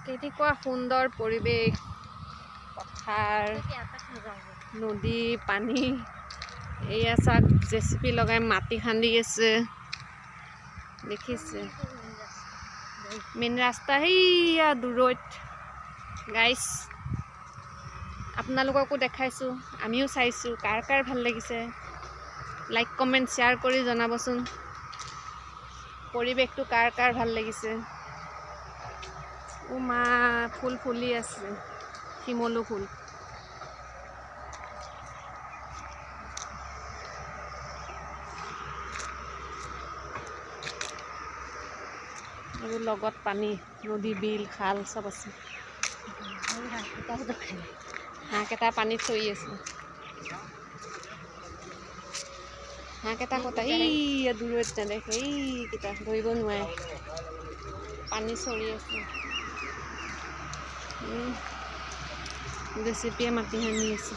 কেনেকুৱা সুন্দৰ পৰিৱেশ, পথাৰ, নদী, পানী। এয়া চাক জেচিপি লগাই মাটি খান্দি আছে, দেখিছে মেইন ৰাস্তা সেইয়া দূৰত। গাইছ, আপোনালোককো দেখাইছোঁ, আমিও চাইছোঁ। কাৰ কাৰ ভাল লাগিছে লাইক কমেণ্ট শ্বেয়াৰ কৰি জনাবচোন। পৰিৱেশটো কাৰ কাৰ ভাল লাগিছে। মা ফুল ফুলি আছে, শিমলু ফুল। আৰু লগত পানী, নদী, বিল, খাল চব আছে। হাঁহকেইটা পানীত চৰি আছে। হাঁহকেইটা কটা এই দূৰত নেদেখে, এইকেইটা ধৰিব নোৱাৰে, পানী চৰি আছে। জেচিপিয়ে মাটি খান্দি আছে।